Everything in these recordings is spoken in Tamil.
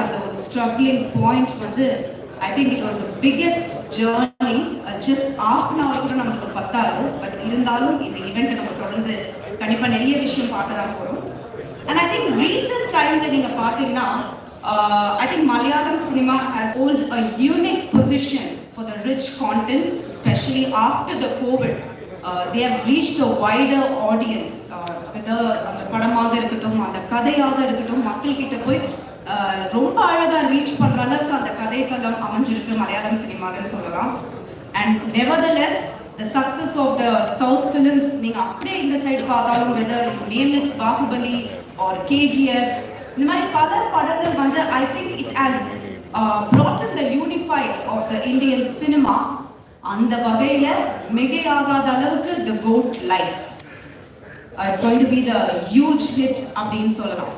அந்த ஒரு ஸ்ட்ரகிளிங் பாயிண்ட் வந்து ஐ think it was a biggest journey. Just half an hour கூட நமக்கு பத்தாது. பட் இருந்தாலும் இந்த ஈவெண்ட்டை நம்ம தொடர்ந்து கண்டிப்பாக நிறைய விஷயம் பார்க்க தான் போகிறோம். அண்ட் ஐ திங்க் ரீசெண்ட் டைமில் நீங்கள் பார்த்தீங்கன்னா I think Malayalam cinema has held a unique position for the rich content, especially after the COVID. They have reached a wider audience. Whether அந்த படமாக இருக்கட்டும், அந்த கதையாக இருக்கட்டும், மக்கள்கிட்ட போய் ரொம்ப அழகாக ரீச் பண்ணுற அளவுக்கு அந்த கதைக்களம் அமைஞ்சிருக்கு மலையாளம் சினிமான்னு சொல்லலாம். And nevertheless, the success of the South films, நீங்கள் அப்படியே இந்த சைடு பார்த்தாலும், whether you name it Bahubali or KGF, இந்த மாதிரி பல படங்கள் வந்து I think it has brought in the unified of the Indian cinema. அந்த வகையில் மிகையாகாத அளவுக்கு The Goat Life. It's going to be the huge hit அப்படின்னு சொல்லலாம்.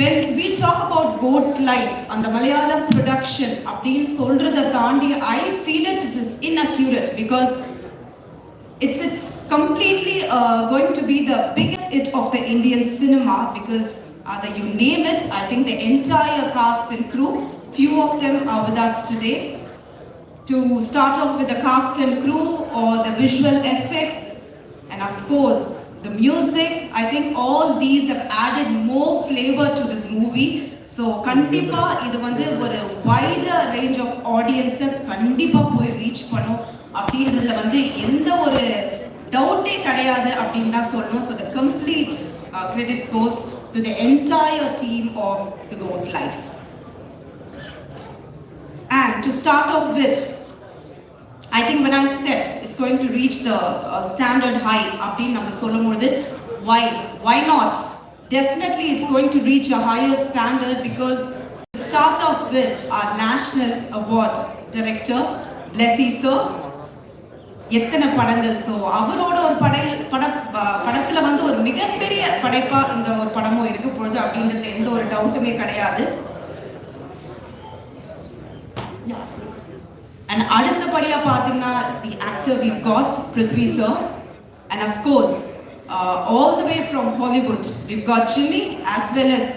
When we talk about Goat Life and the Malayalam production அப்படின்னு சொல்றதை தாண்டி I feel it is inaccurate because it's completely going to be the biggest hit of the Indian cinema because either you name it, I think the entire cast and crew, few of them are with us today. To start off with the cast and crew or the visual effects and of course the music, I think all these have added more flavor to this movie. So kandipa idu vandu oru wider range of audience kandipa poi reach pannu அப்படின்றதுல வந்து எந்த ஒரு டவுட்டே கிடையாது அப்படின்னு தான் சொல்லணும். So the complete credit goes to the entire team of the goat life. And to start off with I think when I said it's going to reach the standard high அப்படின்னு நம்ம சொல்லும்போது why not? Definitely it's going to reach a higher standard because to start off with our national award director Blessy sir, எத்தனை படங்கள். ஸோ அவரோட ஒரு படத்தில் வந்து ஒரு மிகப்பெரிய படைப்பாக இந்த ஒரு படமும் இருக்க பொழுது அப்படின்றது எந்த ஒரு டவுட்டுமே கிடையாது. அண்ட் அடுத்தபடியாக பார்த்தீங்கன்னா தி actor we've got Prithvi sir and of course all the way from Hollywood we've got Jimmy as well as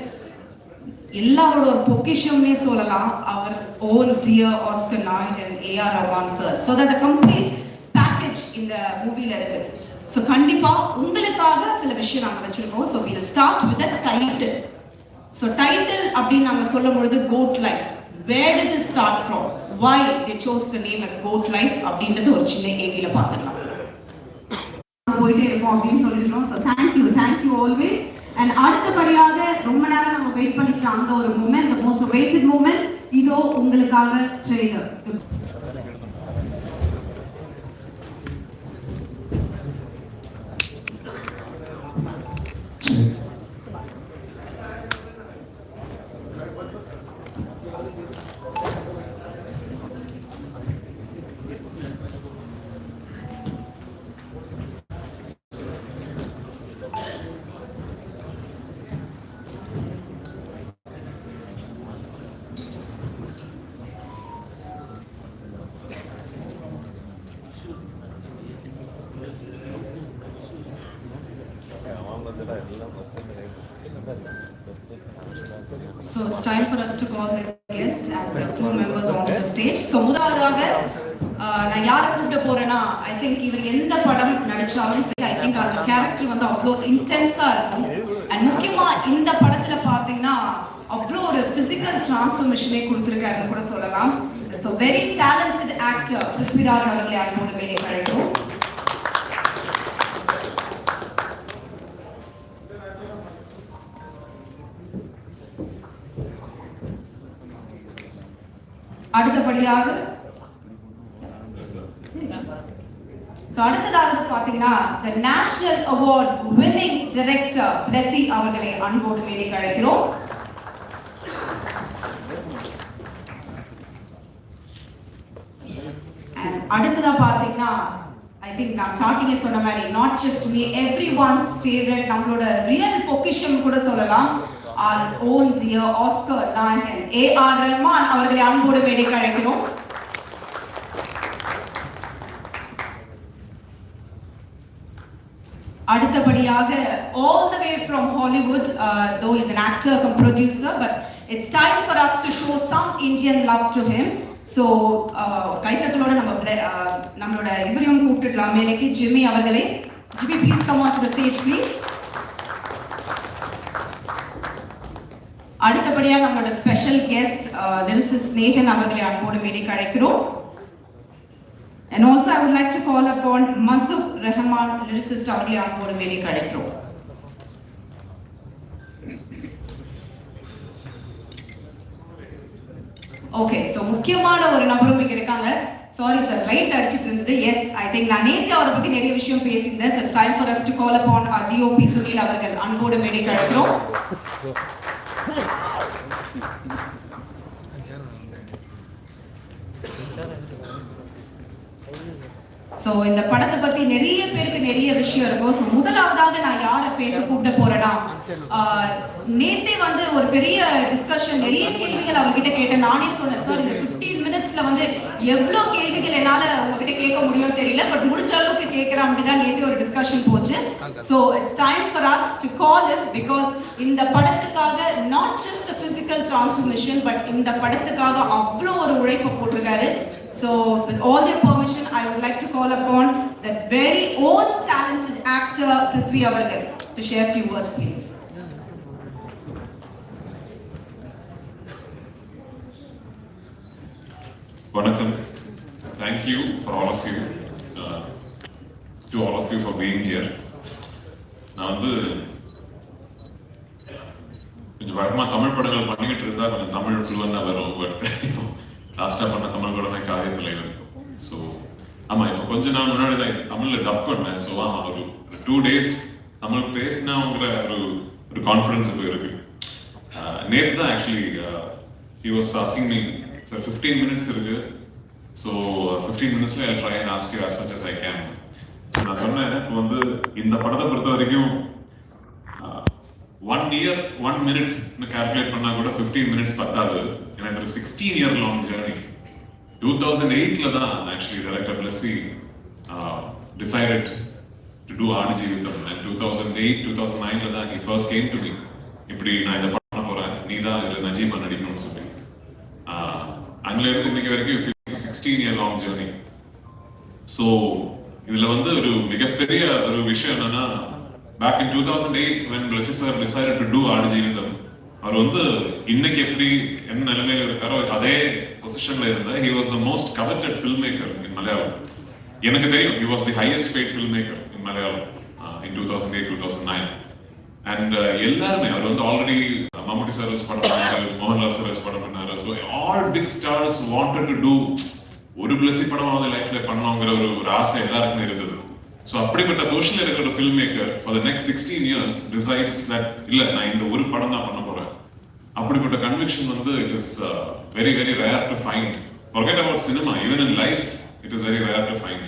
எல்லாரோட ஒரு பொக்கிஷம்னே சொல்லலாம் our own dear Oscar நாயகன் A.R. Rahman sir. So that the complete இந்த மூவில இருக்கு. ஸோ கண்டிப்பா உங்களுக்காக சில விஷயம் நாங்கள் வச்சிருக்கோம். So we'll start with the title. So title அப்படின்னு நாங்கள் சொல்லும் பொழுது Goat Life. Where did it start from? Why they chose the name as Goat Life அப்படின்றது ஒரு சின்ன ஏவியில பார்த்துடலாம். போயிட்டே இருப்போம் அப்படின்னு சொல்லிடுறோம். So thank you always. அண்ட் அடுத்தபடியாக ரொம்ப நேரம் நம்ம வெயிட் பண்ணிட்டு அந்த ஒரு moment, the most awaited moment, இதோ உங்களுக்காக trailer. So it's time for us to call the guests and the crew members onto the stage. So முதலாவதாக நான் யாரை கூப்பிட போறேன்னா ஐ திங்க் இவர் எந்த படம் நடிச்சாலும் சரி ஐ திங்க் அந்த கேரக்டர் வந்து அவ்வளோ இன்டென்ஸா இருக்கும். அண்ட் முக்கியமா இந்த படத்துல பாத்தீங்கன்னா அவ்வளோ ஒரு பிசிக்கல் டிரான்ஸ்ஃபர்மேஷனே கொடுத்துருக்காருன்னு கூட சொல்லலாம். So very talented actor Prithviraj அவர்களை அன்போடு மேலே அழைக்கிறோம். அடுத்தபடியாக அடுத்ததாக பாத்தீங்கன்னா the national award winning director Blessy அவர்களை அன்போடு மேடைக்கு அழைக்கிறோம். அடுத்ததா பாத்தீங்கன்னா ஐ திங்க் நான் ஸ்டார்டிங்கே சொன்ன மாதிரி நாட் ஜஸ்ட் மீ எவ்ரிஒன்ஸ் ஃபேவரட், நம்மளோட ரியல் பொக்கிஷம் கூட சொல்லலாம், our own dear Oscar நாயகன் A.R. Rahman அவர்களை அன்போடு மேடைக்கு அழைக்கிறோம். அடுத்தபடியாக all the way from Hollywood, though he's an actor come producer, but it's time for us to show some Indian love to him. So கைத்தட்டலோட நம்மளோட இவரையும் கூப்பிட்டுடலாம் மேலேக்கு ஜிம்மி அவர்களே. Jimmy, please come on to the stage please. அடுத்தபடியாக நம்மளோட ஸ்பெஷல் கெஸ்ட் லிரிசிஸ்ட் நேகன் அவர்களை அன்போடு மேடைக்கு அழைக்கிறோம். And also I would like to call upon Masuk Rahman, lyricist அவர்களை அன்போடு மேடைக்கு அழைக்கிறோம். ஓகே, ஸோ முக்கியமான ஒரு நபரும் இங்கே இருக்காங்க. சாரி சார், லைட் அடிச்சிட்டு இருந்தது. எஸ், ஐ திங்க் நான் நேற்று அவரை பற்றி நிறைய விஷயம் பேசியிருந்தேன். So it's time for us to call upon DOP Sunil அவர்கள் அன்போடு மேடைக்கு அழைக்கிறோம். ஸோ இந்த படத்தை பற்றி நிறைய பேருக்கு நிறைய விஷயம் இருக்கும். ஸோ முதலாவதாக நான் யாரை பேச கூப்பிட போறேன்னா, நேத்தே வந்து ஒரு பெரிய டிஸ்கஷன், நிறைய கேள்விகள் அவர்கிட்ட கேட்டேன். நானே சொன்னேன், சார் இந்த 15 மினிட்ஸ்ல வந்து எவ்வளோ கேள்விகள் என்னால் உங்ககிட்ட கேட்க முடியும் தெரியல, பட் முடிஞ்ச அளவுக்கு கேட்குறேன். அப்படிதான் நேற்று ஒரு டிஸ்கஷன் போச்சு. So it's time for us to call him, because இந்த படத்துக்காக not just a physical transformation, but இந்த படத்துக்காக அவ்வளோ ஒரு உழைப்பு போட்டிருக்காரு. So, with all your permission, I would like to call upon that very own talented actor Prithvi Avargal to share a few words, please. Vanakkam. Thank you for all of you, to all of you for being here. நான் வந்து கொஞ்சம் வழக்கமாக தமிழ் படங்கள் பண்ணிக்கிட்டு இருந்தால் கொஞ்சம் தமிழ் ஃப்ளூவெண்டாக வரும். பட் லாஸ்ட்டாக பண்ண தமிழ் படம் தான் காரியத்தலைவர். ஸோ ஆமாம், இப்போ கொஞ்ச நாள் முன்னாடி தான் தமிழில் டப் பண்ணேன். ஸோ ஆமாம், ஒரு 2 days தமிழ் பேசினாங்கிற ஒரு கான்ஃபிடன்ஸ் இப்போ இருக்கு. நேற்று தான் actually he was asking me, sir 15 minutes இருக்கு, so 15 minutes I try and ask you as much as I can. So நான் சொன்னேன், இப்போ வந்து இந்த படத்தை பொறுத்த வரைக்கும் 1 year 1 minute கால்குலேட் பண்ணா கூட 15 minutes பத்தாது. எனக்கு ஒரு 16-year long journey. 2008 தான் actually director Blessy decided to do ஆடுஜி with them. And 2008 2009 தான் he first came to me. இப்படி நான் இந்த படம் பண்ண போறேன், நீ தான் இதில் நஜீப் நடிக்கணும்னு சொல்லி. அங்கே இருந்து இன்னைக்கு வரைக்கும் 16-year long journey. ஸோ இதுல வந்து ஒரு மிகப்பெரிய ஒரு விஷயம் என்னன்னா, back in 2008 when Blessy sir decided to do ஆடுஜி with them, அவர் வந்து இன்னைக்கு எப்படி என்ன நிலைமையில இருக்காரோ அதே பொசிஷன்ல இருந்த he was the most coveted filmmaker in Malayalam. எனக்கு தெரியும் he was the highest paid filmmaker in Malayalam in 2008-2009. and எல்லாருமே அவர் வந்து ஆல்ரெடி மம்முட்டி சார் வச்சு படம் பண்ணாரு, மோகன்லால் சார் வச்சு படம் பண்ணாரு. So all big stars wanted to do ஒரு Blessy படமாவது லைஃப்ல பண்ணோங்கிற ஒரு ஆசை எல்லாருக்குமே இருந்தது. ஸோ அப்படிப்பட்ட பொசிஷன்ல இருக்கிற ஒரு film maker for the next 16 years decides that இல்ல நான் இந்த ஒரு படம் தான் பண்ண போறேன். அப்படிப்பட்ட கன்விக்ஷன் வந்து it is very very rare to find. forget about cinema, even in life it is very rare to find.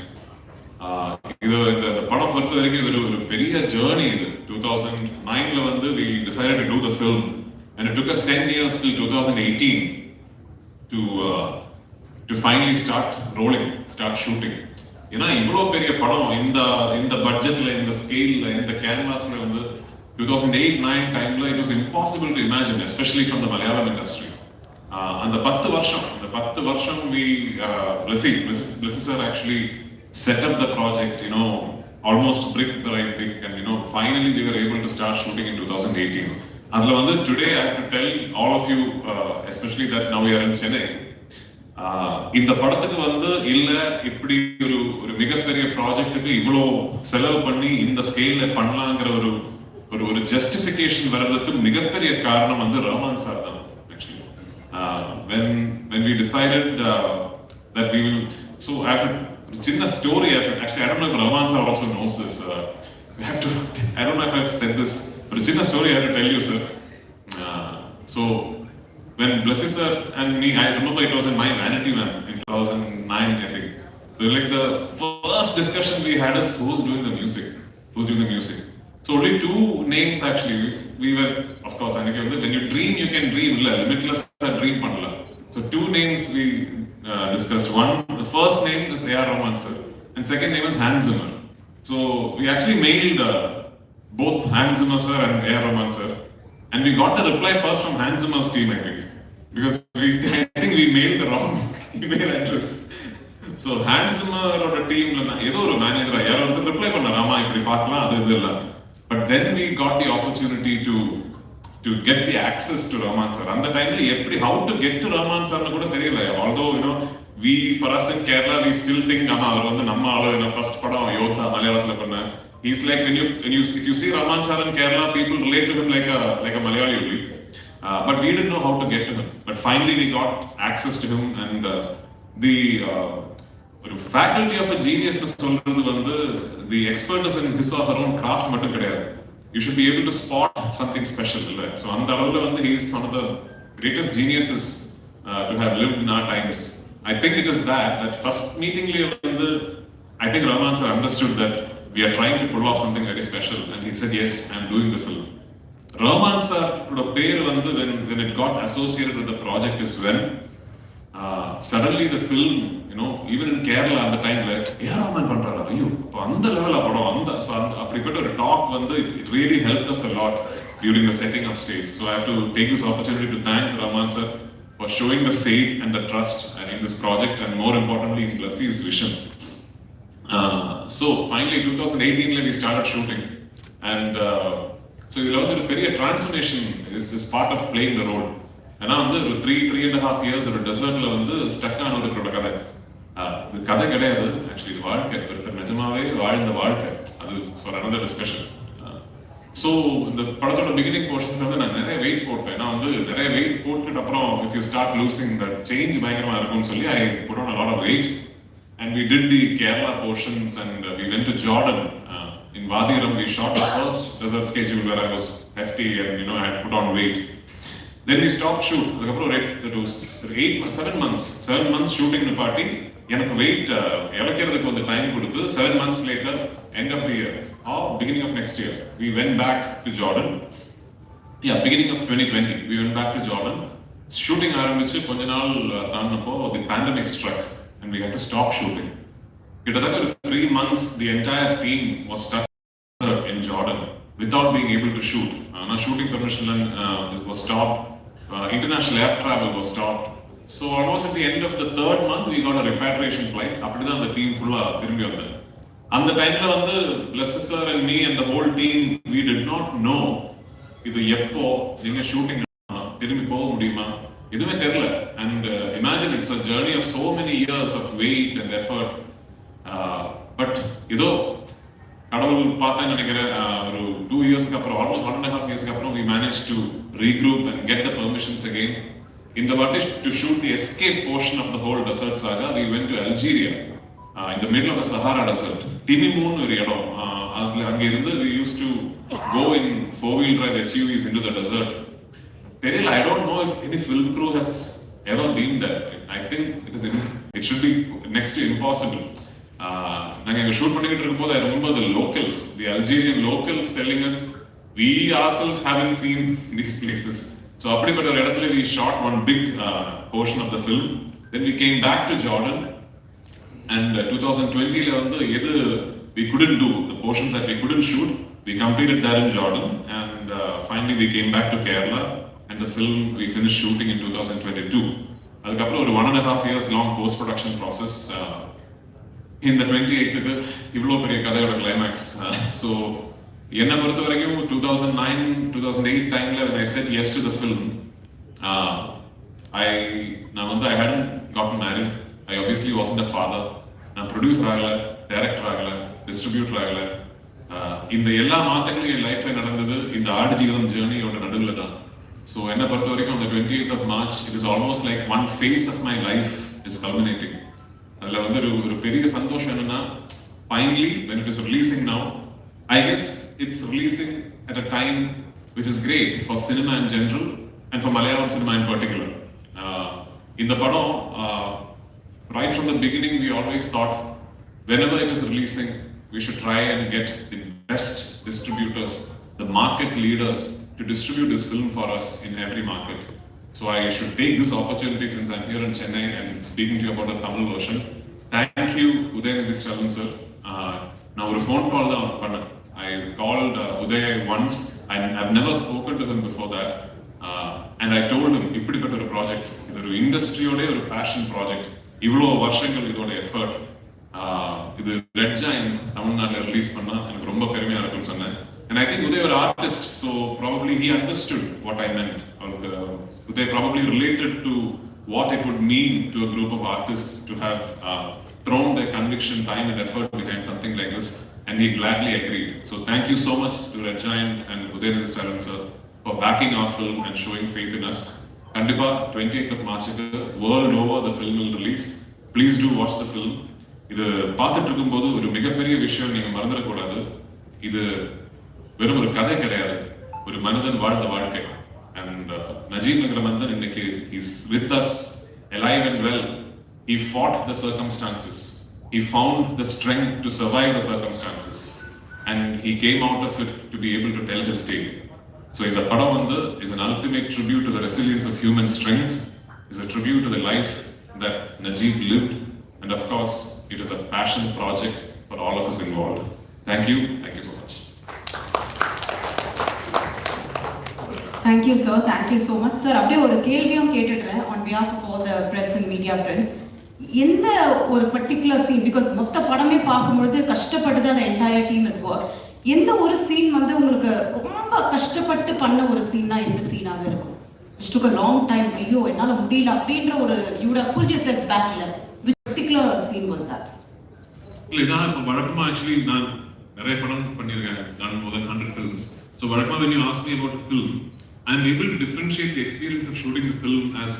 இது இந்த படம் பொறுத்த வரைக்கும் இது ஒரு பெரிய ஜேர்னி. இது 2009ல வந்து we decided to do the film and it took us 10 years till 2018 to finally start rolling, start shooting. ஏன்னா இவ்வளோ பெரிய படம் இந்த பட்ஜெட்ல, இந்த ஸ்கேல்ல, இந்த கேன்வாஸ்ல வந்து 2008-9 டைம்ல it was impossible to imagine, especially from the Malayalam industry. அந்த 10 வருஷம் Blessy sir actually set up the project, almost brick by brick, and finally we were able to start shooting in 2018. அதுல வந்து today I have to tell all of you, especially that now we are in Chennai, இந்த படத்துக்கு வந்து இல்ல இப்படி ஒரு மிகப்பெரிய ப்ராஜெக்ட்டுக்கு இவ்வளோ செலவு பண்ணி இந்த ஸ்கேல்ல பண்ணலாங்கிற ஒரு ஜஸ்டிஃபிகேஷன் வர்றதுக்கு மிகப்பெரிய காரணம் வந்து ரஹ்மான் சார் தான். Actually when we decided that we will, so after a சின்ன story, actually I don't know if Rahman sir also knows this, I don't know if I've said this, but a சின்ன story I have to tell you, sir. So when Blessy sir and me, I remember it was in my vanity van in 2009, I think. So like the first discussion we had is who's doing the music. So only 2 names actually. We were, of course, when you dream, you can dream. Limitless dream panla. So 2 names we discussed. One, the first name is A.R. Rahman sir, and second name is Hans Zimmer. So we actually mailed both Hans Zimmer sir and A.R. Rahman sir, and we got the reply first from Hans Zimmer's team, I think, because I think we mailed the wrong email address. So Hans Zimmer or a team, ஏதோ ஒரு மேனேஜரா யாரோ ஒருத்தர் ரிப்ளை பண்ணாராமா இப்படி பார்க்கலாம் அது இது இல்லை. But then we got the opportunity to get the access to Rahman sir. அந்த டைம்ல எப்படி how to get to Rahman sir னு கூட தெரியல. Although we for us in Kerala we still think அவர் வந்து நம்ம ஆளு ஃபர்ஸ்ட் படம் யோதா மலையாளத்துல பண்ண. He's like when you if you see Rahman sir in Kerala, people relate to him like a Malayali only. But we didn't know how to get to him. But finally we got access to him, and the faculty of a genius னு சொல்றது வந்து the expertise in his or her own craft மட்டும் கிடையாது. You should be able to spot something special, right? So அந்த அளவுல வந்து he is one of the greatest geniuses to have lived in our times. I think it is that first meeting வந்து I think Rahman sir understood that we are trying to pull off something very special, and he said yes, I am doing the film. Rahman sir could பேர் வந்து when it got associated with the project is when suddenly the film, even in Kerala at the time, like Rahman பண்றாரா ஐயோ அப்ப அந்த லெவல்ல படம் அந்த so அப்படிப்பட்ட ஒரு டாக் வந்து it really helped us a lot during the setting of stage. So I have to take this opportunity to thank Rahman sir for showing the faith and the trust in this project, and more importantly in Blessie's vision. So finally 2018 we started shooting, and so இதுல வந்து ஒரு பெரிய transformation is part of playing the role. ஏன்னா வந்து ஒரு 3.5 years ஒரு டெசர்ட்ல வந்து ஸ்டக் ஆன ஒருத்தரோட கதை. இது கதை கிடையாது, ஆக்சுவலி இது வாழ்க்கை, ஒருத்தர் நிஜமாவே வாழ்ந்த வாழ்க்கை. அது ஃபார் another discussion. ஸோ இந்த படத்தோட பிகினிங் போர்ஷன்ஸ்ல வந்து நான் நிறைய வெயிட் போட்டேன். நான் வந்து நிறைய வெயிட் போட்டுட்டு அப்புறம் if you start losing that change பயங்கரமா இருக்கும்னு சொல்லி I put on a lot of weight, and we did the Kerala portions, and we went to Jordan. In Vadiram we shot the first desert schedule where I was hefty and I had put on weight. Then we stopped shoot. அதுக்கப்புறம் it was 7 months shooting நிப்பாட்டி எனக்கு வெயிட் இழக்கிறதுக்கு வந்து டைம் கொடுத்து 7 months later, end of the year or beginning of next year, we went back to Jordan. Beginning of 2020 we went back to Jordan. Shooting ஆரம்பிச்சு கொஞ்ச நாள் தாண்டப்போ the pandemic struck and we had to stop shooting. கிட்டத்தட்ட 3 months the entire team was stuck in Jordan without being able to shoot. Shooting permission was stopped. International air travel was stopped. So almost at the end of the 3rd month we got a repatriation flight. அப்படிதான் அந்த டீம் ஃபுல்லா திரும்பி வந்தேன். அந்த டைம்ல வந்து Blessy sir and me and the whole team, we did not know இது எப்போ நீங்க ஷூட்டிங் திரும்பி போக முடியுமா எதுவுமே தெரியல. And imagine it's a journey of so many years of wait and effort. But ஏதோ கடவுள் பார்த்தேன்னு நினைக்கிறேன் ஒரு 2 yearsக்கு அப்புறம், almost 1.5 yearsக்கு அப்புறம் we managed to regroup and get the permissions again. In the Vatish to shoot the escape portion of the whole desert saga, we went to Algeria, in the middle of the Sahara desert. Timimoun ஒரு இடம், அங்க இருந்து we used to go in 4-wheel drive SUVs into the desert. தெரியல, I don't know if any film crew has ever been there. I think it should be next to impossible. நாங்க இங்க ஷூட் பண்ணிக்கிட்டு இருக்கும்போது I remember the locals, the Algerian locals telling us we ourselves haven't seen these places. So அப்படிப்பட்ட ஒரு இடத்துல we shot one big portion of the film. Then we came back to Jordan, and 2020 ல வந்து எது we couldn't do, the portions that we couldn't shoot, we completed that in Jordan, and finally we came back to Kerala, and the film we finished shooting in 2022. அதுக்கப்புறம் ஒரு 1.5 years long post production process. In the 28th இவ்வளோ பெரிய கதையோட கிளைமேக்ஸ். ஸோ என்னை பொறுத்த வரைக்கும் 2009-2008 டைம்ல when I said yes to the film, நான் வந்து I hadn't gotten married. I obviously wasn't a father. நான் ப்ரொடியூசர் ஆகலை, டைரக்டர் ஆகலை, டிஸ்ட்ரிபியூட்டர் ஆகலை. இந்த எல்லா மாற்றங்களும் என் லைஃப்ல நடந்தது இந்த ஆடு ஜீவிதம் ஜேர்னியோட நடுவில் தான். ஸோ என்னை பொறுத்த வரைக்கும் the 28th of March, it is almost like one phase of my life is culminating. அதில் வந்து ஒரு பெரிய சந்தோஷம் என்னன்னா, finally when it is releasing now, I guess it's releasing at a time which is great for cinema in general and for Malayalam cinema in particular. In the padam, right from the beginning we always thought whenever it is releasing we should try and get the best distributors, the market leaders to distribute this film for us in every market. So I should take this opportunity since I'm here in Chennai and speaking to you about the Tamil version. Thank you Udayanidhi Sir. நான் ஒரு phone call தான் பண்ணேன். I called Uday once. I've never spoken to him before that. And I told him, இப்படிப்பட்ட ஒரு ப்ராஜெக்ட், இது ஒரு இண்டஸ்ட்ரியோட ஒரு பேஷன் ப்ராஜெக்ட், இவ்வளோ வருஷங்கள் இதோட எஃபர்ட், இது ரெட் ஜாயின் தமிழ்நாட்டில் ரிலீஸ் பண்ணா எனக்கு ரொம்ப பெருமையா இருக்கும்னு சொன்னேன். And I think Uday ஒரு artist, so probably he understood what I meant. Uday probably related to what it would mean to a group of artists to have thrown their conviction, time and effort behind something like this, and he gladly agreed. So thank you so much to Red Giant and Uday Nitharan sir for backing our film and showing faith in us. Kandipa 28th of March world over the film will release. Please do watch the film. இது பார்த்துட்டு இருக்கும்போது ஒரு மிகப்பெரிய விஷயம் நீங்க மறந்துடக்கூடாது. இது வெறும் ஒரு கதை கிடையாது, ஒரு மனிதன் வாழ்ந்த வாழ்க்கை. And நஜீப்ங்கிற மனிதன் இன்னைக்கு he's with us alive and well. He fought the circumstances. He found the strength to survive the circumstances. And he came out of it to be able to tell his tale. So in the padam is an ultimate tribute to the resilience of human strength, is a tribute to the life that Najib lived, and of course it is a passion project for all of us involved. Thank you so much. Thank you sir, thank you so much sir. அப்படியே ஒரு கேள்வியும் கேட்டுடுறேன் on behalf of all the press and media friends. எந்த ஒரு பர்டிகுலர் சீன், பிகாஸ் மொத்த படமே பார்க்கும்பொழுது கஷ்டப்பட்டு தான் the entire team has worked. எந்த ஒரு சீன் வந்து உங்களுக்கு ரொம்ப கஷ்டப்பட்டு பண்ண ஒரு சீன்னா எந்த சீனாக இருக்கும்? It took a long time. ஐயோ என்னால முடியல அப்படின்ற ஒரு you would have pulled yourself back. Which particular scene was that? இல்ல நான் வழக்கமா actually நான் நிறைய படம் பண்ணியிருக்கேன். நான் more than 100 films. So வழக்கமா when you ask me about a film, I am able to differentiate the experience of shooting the film as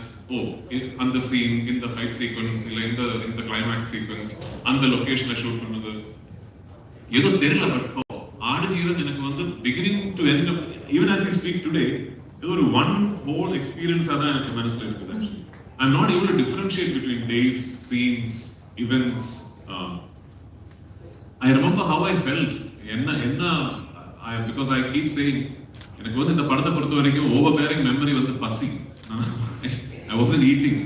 on the scene, in the fight sequence, in the climax sequence, on the location I shoot பண்ணது ஏதோ தெரியல. பட் ஆடுஜீவன் எனக்கு வந்து beginning to end of, even as we speak today, இது ஒரு one whole experience ஆதான் எனக்கு மனசுல இருக்குது. Actually I'm not able to differentiate between days, scenes, events. I remember how I felt. Because I keep saying, எனக்கு வந்து இந்த படத்தை பொறுத்த வரைக்கும் overbearing memory வந்து பசி. I wasn't eating.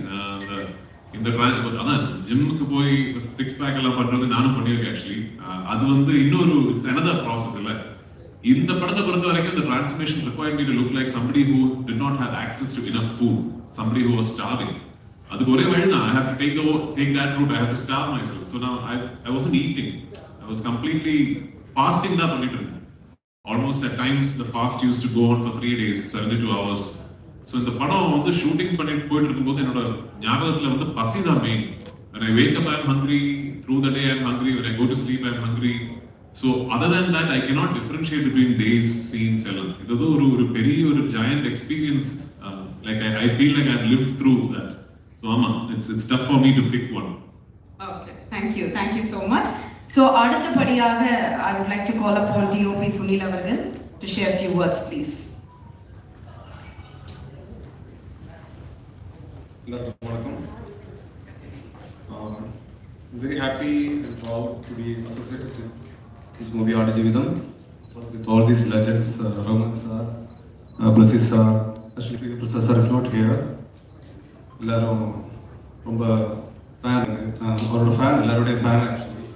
இந்த அதான் ஜிம்முக்கு போய் சிக்ஸ் பேக் எல்லாம் பண்றது நானும் பண்ணியிருக்கேன் ஆக்சுவலி. அது வந்து இன்னொரு இட்ஸ் another process இல்ல. இந்த படத்தை பொறுத்த வரைக்கும் the transformation required me to look like somebody who did not have access to enough food, somebody who was starving. அதுக்கு ஒரே வழி தான், I have to take that route. I have to starve myself. So now I wasn't eating. I was completely fasting தான் பண்ணிட்டு இருந்தேன். Almost at times the fast used to go on for 3 days, 72 hours. So இந்த படம் வந்து ஷூட்டிங் பண்ணிட்டு போயிட்டு இருக்கும்போது என்னோட ஞாபகத்துல வந்து பசி தான் main. When I wake up I'm hungry, through the day I'm hungry, when I go to sleep I'm hungry. So other than that I cannot differentiate between days, scenes எல்லாம். இது ஒரு பெரிய ஒரு giant experience. Like I feel like I've lived through that. So ஆமா, it's tough for me to pick one. Okay, thank you so much. So அடுத்தபடியாக I would like to call upon DOP Sunil அவர்கள் to share a few words please. எல்லாருக்கும் வணக்கம். Very happy and proud to be associated with this movie Adujividam, with all these legends, Roman sir, Blessy sir, actually Prasad sir is not here. எல்லாரும் ரொம்ப ஃபேன், அவரோட ஃபேன், எல்லாருடைய fan actually.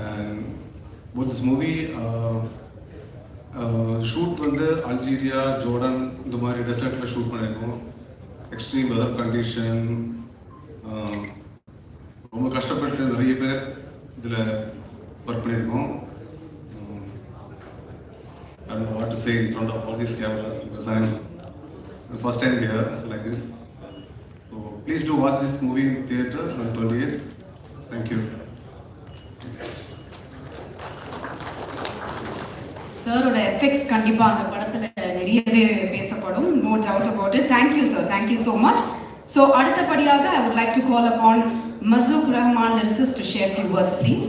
And both this movie shoot வந்து அல்ஜீரியா, ஜோர்டன் இந்த மாதிரி டெசர்ட்டில் ஷூட் பண்ணியிருக்கோம். எக்ஸ்ட்ரீம் வெதர் கண்டிஷன், ரொம்ப கஷ்டப்பட்டு நிறைய பேர் இதில் ஒர்க் பண்ணியிருக்கோம். I don't know what to say in front of all these cameras because I'm the first time here like this. So please do watch this movie in theatre on 28th. Thank you. சாரோட எஃபெக்ட்ஸ் கண்டிப்பா அந்த படத்துல நிறையவே பேசப்படும், no doubt about it. Thank you sir, thank you so much. So அடுத்தபடியாக I would like to call upon Mashook Rahman lyricist to share few words please.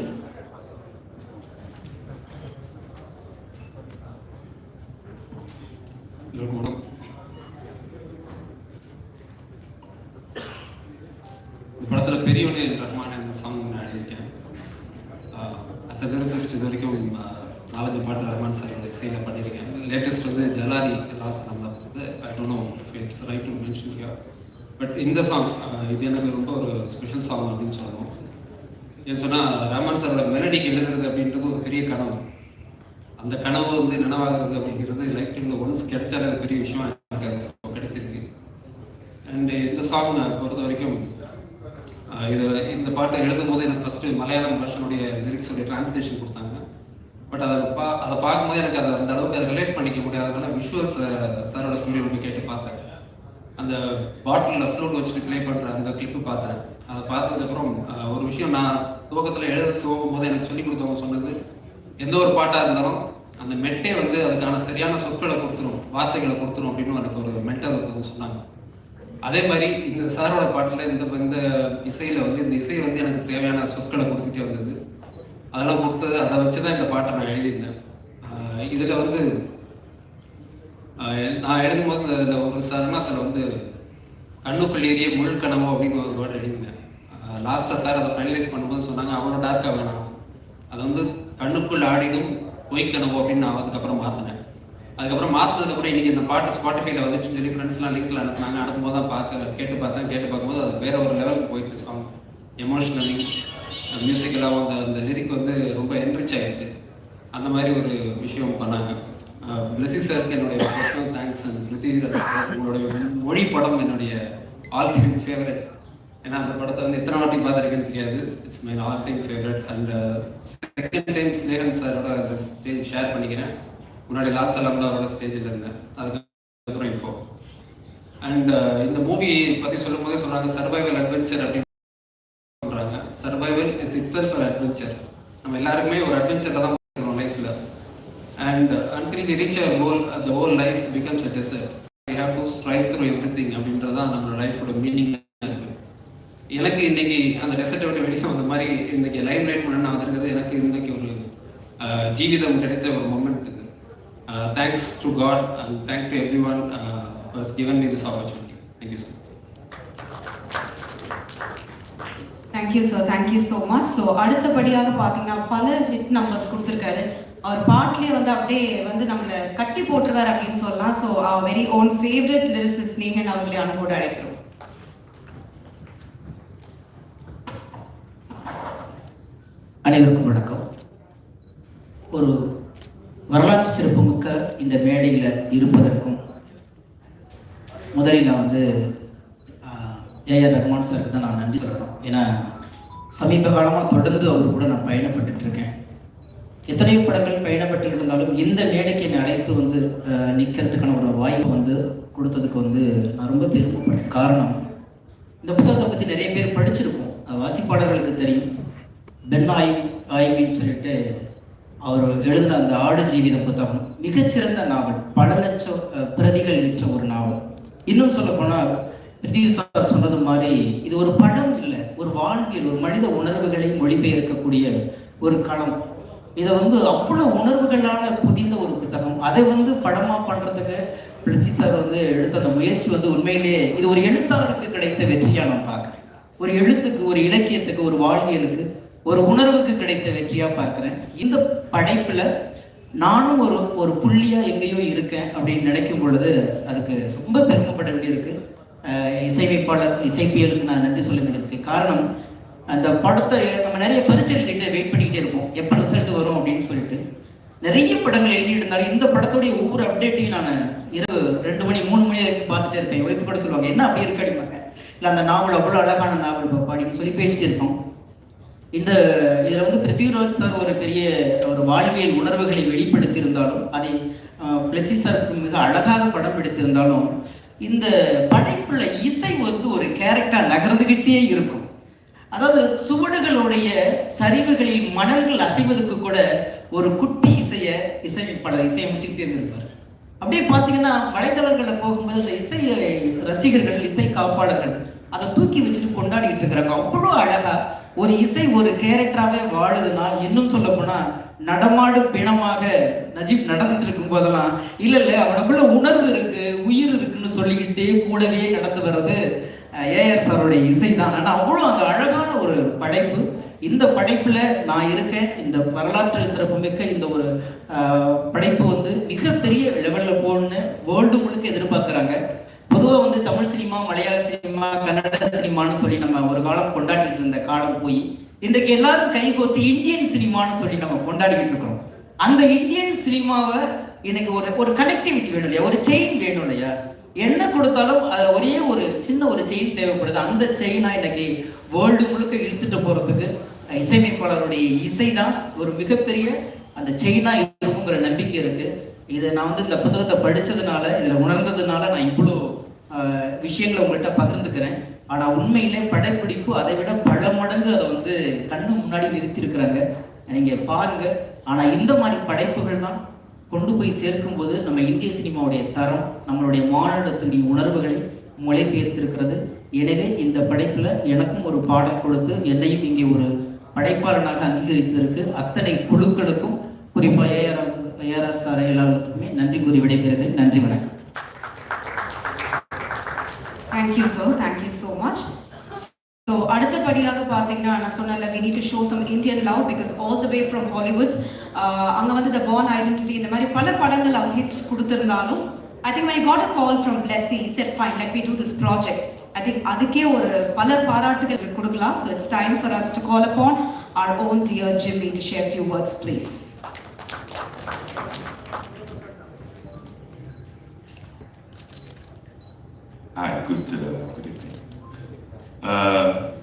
இந்த படத்தில் பெரியவனே ரஹ்மான் அந்த சாங் ஆடியிருக்கேன். அஸ் அ லிரிசிஸ்ட் இது வரைக்கும் 4-5 பாட்டு ரஹ்மான் சாரோட இசையில் பண்ணியிருக்கேன். லேட்டஸ்ட் வந்து ஜலாதி லான்ச் நல்லா இருக்குது. I don't know if it's right to mention here, but இந்த சாங் இது எனக்கு ரொம்ப ஒரு ஸ்பெஷல் சாங் அப்படின்னு சொல்லணும். ஏன்னு சொன்னால் ரஹ்மான் சாரோட மெலடிக்கு எழுதுறது அப்படின்றது ஒரு பெரிய கனவு. அந்த கனவு வந்து நனவாகிறது அப்படிங்கிறது லைஃப் டைமில் ஒன்ஸ் கிடைச்சாலே அது பெரிய விஷயமா இருக்காது, கிடைச்சிருக்கு. அண்டு இந்த சாங் பொறுத்த வரைக்கும் இந்த பாட்டை எழுதும் போது எனக்கு ஃபஸ்ட்டு மலையாளம் வருஷனுடைய லிரிக்ஸுடைய டிரான்ஸ்லேஷன் கொடுத்தாங்க. பட் அதை பார்க்கும்போது எனக்கு அதை அந்த அளவுக்கு அதை ரிலேட் பண்ணிக்க முடியாதனால விஷுவல்ஸ் சாரோட ஸ்டுடியோ போய் கேட்டு பார்த்தேன். அந்த பாட்டிலில் ஃப்ளூட் வச்சுட்டு ப்ளே பண்ணுற அந்த கிளிப்பு பார்த்தேன். அதை பார்த்ததுக்கப்புறம் ஒரு விஷயம் நான் துவக்கத்தில் எழுத துவங்கும் போது எனக்கு சொல்லிக் கொடுத்தவங்க சொன்னது, எந்த ஒரு பாட்டாக இருந்தாலும் அந்த மெட்டே வந்து அதுக்கான சரியான சொற்களை கொடுத்துரும், வார்த்தைகளை கொடுத்துரும் அப்படின்னு எனக்கு ஒரு மென்டர் வந்து சொன்னாங்க. அதே மாதிரி இந்த சாரோட பாட்டில் இந்த இசையில் வந்து இந்த இசை வந்து எனக்கு தேவையான சொற்களை கொடுத்துட்டே வந்தது. அதெல்லாம் கொடுத்தது, அதை வச்சு தான் இந்த பாட்டை நான் எழுதியிருந்தேன். இதில் வந்து நான் எழுதும்போது இந்த ஒரு சரணத்தில் வந்து கண்ணுக்குள் ஏறிய முள் கனவோ அப்படின்னு ஒரு வேர்டு எழுதியிருந்தேன். லாஸ்ட்டாக சார் அதை ஃபைனலைஸ் பண்ணும்போது சொன்னாங்க, அவ்வளோ டார்க்காக வேணாம், அதை வந்து கண்ணுக்குள் ஆடிடும் பொய்க்கனவோ அப்படின்னு நான் அதுக்கப்புறம் மாற்றினேன். அதுக்கப்புறம் மாற்றினதுக்கப்புறம் இன்றைக்கி இந்த பாட்டு ஸ்பாட்டிஃபைல வந்துச்சுன்னு சொல்லி ஃப்ரெண்ட்ஸ்லாம் லிங்க்கில் அனுப்புனாங்க. அனுப்பும்போது தான் கேட்டு பார்க்கும்போது அது வேறு ஒரு லெவலுக்கு போயிடுச்சு. சாங் எமோஷ்னலி மியூசிக்கலாகவும் அந்த லிரிக் வந்து ரொம்ப என்ரிச் ஆகிடுச்சு. அந்த மாதிரி ஒரு விஷயம் பண்ணாங்க. பிளஸி சாருக்கு என்னுடைய பர்சனல் தேங்க்ஸ். அண்ட் பிருத்திவிராஜ் உங்களுடைய மொழி படம் என்னுடைய ஆல் டைம் ஃபேவரட். ஏன்னா அந்த படத்தை வந்து எத்தனை வாட்டி பார்த்துருக்கேன்னு தெரியாது. It's my all time favourite. And second time Snehan சாரோட அந்த ஸ்டேஜ் ஷேர் பண்ணிக்கிறேன். முன்னாடி லால் சலாம்ல அவரோட ஸ்டேஜில் இருந்தேன், அதுக்கப்புறம் இப்போ. அண்ட் இந்த மூவி பற்றி சொல்லும் போதே சொல்கிறாங்க சர்வைவல் அட்வென்ச்சர் அப்படின்னு சொல்கிறாங்க. Survival is itself an adventure. நம்ம எல்லாருக்குமே ஒரு அட்வென்ச்சரில் தான் பார்க்குறோம் லைஃப்பில். And until we reach our goal, the whole life becomes a desert. We have to strive through everything அப்படின்றது தான் நம்மளோட லைஃபோட மீனிங் இருக்குது. எனக்கு இன்னைக்கு அந்த டெசர்ட்டை விட்டு வெளியே வந்த மாதிரி இன்னைக்கு லைம் லைட் பண்ண நான் வந்திருக்கிறது எனக்கு இன்னைக்கு ஒரு ஜீவிதம் கிடைத்த ஒரு மொமெண்ட் இது. Thanks to God and thank to everyone who has given me this opportunity. Thank you so much. Thank you sir, thank you so much. So அடுத்தபடியாக பார்த்தீங்கன்னா பல ஹிட் நம்பர்ஸ் கொடுத்துருக்காரு. அவர் பாட்டிலே வந்து அப்படியே வந்து நம்மளை கட்டி போட்டுருவார் அப்படின்னு சொல்லலாம். ஸோ அவர் very own favourite lyricist Snehan அவர்களை அன்போடு அழைக்கிறோம். அனைவருக்கும் வணக்கம். ஒரு வரலாற்று சிறப்புமிக்க இந்த மேடையில் இருப்பதற்கும் முதலில் நான் வந்து ஏஆர் ரஹ்மான் சாருக்கு தான் நான் நன்றி சொல்லணும். ஏன்னா சமீப காலமாக தொடர்ந்து அவர் கூட நான் பயணப்பட்டு இருக்கேன். எத்தனையோ படங்கள் பயணப்பட்டு இருந்தாலும் இந்த மேடைக்கு என்னை அழைத்து வந்து நிற்கிறதுக்கான ஒரு வாய்ப்பு வந்து கொடுத்ததுக்கு வந்து நான் ரொம்ப பெருமைப்படுறேன். காரணம், இந்த புத்தகத்தை பற்றி நிறைய பேர் படிச்சிருக்கோம், வாசிப்பாளர்களுக்கு தெரியும். பென் ஆய்வின்னு சொல்லிட்டு அவர் எழுதின அந்த ஆடு ஜீவித புத்தகம் மிகச்சிறந்த நாவல், பல லட்சம் பிரதிகள் விற்ற ஒரு நாவல். இன்னும் சொல்ல போனால் பிருத்திவி சார் சொன்னது மாதிரி இது ஒரு படம் இல்லை, ஒரு வாழ்வியல், ஒரு மனித உணர்வுகளை மொழிபெயர்க்கக்கூடிய ஒரு களம். இதை வந்து அவ்வளோ உணர்வுகளால் புதிந்த ஒரு புத்தகம். அதை வந்து படமாக பண்ணுறதுக்கு பிருத்திவி சார் வந்து எடுத்த அந்த முயற்சி வந்து உண்மையிலேயே இது ஒரு எழுத்தாளருக்கு கிடைத்த வெற்றியாக நான் பார்க்குறேன். ஒரு எழுத்துக்கு, ஒரு இலக்கியத்துக்கு, ஒரு வாழ்வியலுக்கு, ஒரு உணர்வுக்கு கிடைத்த வெற்றியாக பார்க்குறேன். இந்த படைப்பில் நானும் ஒரு புள்ளியாக எங்கேயோ இருக்கேன் அப்படின்னு நினைக்கும் பொழுது அதுக்கு ரொம்ப பெருமைப்பட வேண்டியிருக்கு. இசைப்பியலுக்கு நான் நன்றி சொல்ல வேண்டியிருக்கு. காரணம், அந்த படத்தை நம்ம நிறைய பரிசு எழுதிட்டு வெயிட் பண்ணிக்கிட்டே இருப்போம், எப்போ ரிசல்ட் வரும் அப்படின்னு சொல்லிட்டு. நிறைய படங்கள் எழுதிட்டு இருந்தாலும் இந்த படத்துடைய ஒவ்வொரு அப்டேட்டையும் நான் இரவு 2 மணி 3 மணி வரைக்கும் பார்த்துட்டே இருப்பேன். ஒய்ஃப் கூட சொல்லுவாங்க, என்ன அப்படி இருக்க அடிப்பாங்க, இல்லை அந்த நாவல் அவ்வளோ அழகான நாவல் பாப்பா அப்படின்னு சொல்லி பேசிட்டு இருக்கோம். இதில் வந்து பிருத்திவிராஜ் சார் ஒரு பெரிய ஒரு வாழ்வியல் உணர்வுகளை வெளிப்படுத்தி இருந்தாலும், அதை பிளஸி சார் மிக அழகாக படம் எடுத்திருந்தாலும், இந்த படைப்புள்ள இசை வந்து ஒரு கேரக்டராக நகர்ந்துகிட்டே இருக்கும். அதாவது சுவடுகளுடைய சரிவுகளில் மணல்கள் அசைவதற்கு கூட ஒரு குட்டி இசையமைப்பாளர் இசையமைச்சுக்கிட்டே இருந்திருப்பார். அப்படியே பார்த்தீங்கன்னா வலைதளங்களில் போகும்போது இந்த இசை ரசிகர்கள், இசை காப்பாளர்கள் அதை தூக்கி வச்சுட்டு கொண்டாடிட்டு இருக்கிறாங்க. அவ்வளோ அழகா ஒரு இசை ஒரு கேரக்டராகவே வாழுதுன்னா, இன்னும் சொல்ல போனால் நடமாடும் பிணமாக நஜீப் நடந்துட்டு இருக்கும் போதெல்லாம் இல்லை அவனுக்குள்ள உணர்வு இருக்கு, உயிர் இருக்குன்னு சொல்லிக்கிட்டே கூடவே நடந்து வர்றது ஏஆர் சாரோடைய இசை தான். ஆனால் அவ்வளோ அந்த அழகான ஒரு படைப்பு. இந்த படைப்பில் நான் இருக்கேன். இந்த வரலாற்று சிறப்புமிக்க இந்த ஒரு படைப்பு வந்து மிகப்பெரிய லெவலில் போகணுன்னு வேர்ல்டு முழுக்க எதிர்பார்க்குறாங்க. பொதுவாக வந்து தமிழ் சினிமா, மலையாள சினிமா, கன்னட சினிமான்னு சொல்லி நம்ம ஒரு காலம் கொண்டாடிட்டு இருந்த காலம் போய் இன்றைக்கு எல்லாரும் கைகோத்து இந்தியன் சினிமான்னு சொல்லி நம்ம கொண்டாடிக்கிட்டு இருக்கிறோம். அந்த இந்தியன் சினிமாவை எனக்கு ஒரு கனெக்டிவிட்டி வேணும் இல்லையா, ஒரு செயின் வேணும் இல்லையா. என்ன கொடுத்தாலும் அதில் ஒரே ஒரு சின்ன ஒரு செயின் தேவைப்படுது. அந்த செயினா இன்னைக்கு வேர்ல்டு முழுக்க இழுத்துட்டு போறதுக்கு இசையமைப்பாளருடைய இசை தான் ஒரு மிகப்பெரிய அந்த செயினா இருக்குங்கிற நம்பிக்கை இருக்கு. இதை நான் வந்து இந்த புத்தகத்தை படித்ததுனால, இதில் உணர்ந்ததுனால நான் இவ்வளோ விஷயங்களை உங்கள்கிட்ட பகிர்ந்துக்கிறேன். ஆனால் உண்மையிலே படப்பிடிப்பு அதை விட பல மடங்கு அதை வந்து கண்ணு முன்னாடி நிறுத்தியிருக்கிறாங்க. நீங்கள் பாருங்க. ஆனால் இந்த மாதிரி படைப்புகள் தான் கொண்டு போய் சேர்க்கும்போது நம்ம இந்திய சினிமாவுடைய தரம், நம்மளுடைய மாநிலத்தினுடைய உணர்வுகளை மொழிபெயர்த்திருக்கிறது. எனவே இந்த படைப்பில் எனக்கும் ஒரு பாடல் கொடுத்து என்னையும் இங்கே ஒரு படைப்பாளனாக அங்கீகரித்ததற்கு அத்தனை குழுக்களுக்கும், குறிப்பாக ஏஆர் சார் எல்லாருக்குமே நன்றி கூறி விடைபெறுகிறேன். நன்றி, வணக்கம். Thank you sir, thank you so much. So அடுத்தபடியாக பார்த்தீங்கன்னா நான் சொன்னல we need to show some Indian love because all the way from Hollywood அங்க வந்து the Born Identity இந்த மாதிரி பல படங்கள் அவர் hit கொடுத்திருந்தாலும் I think when he got a call from Blessy, he said fine, let me do this project. I think அதுக்கே ஒரு பல பாராட்டுகள் கொடுக்கலாம். So it's time for us to call upon our own dear Jimmy to share a few words, please. Hi, good evening.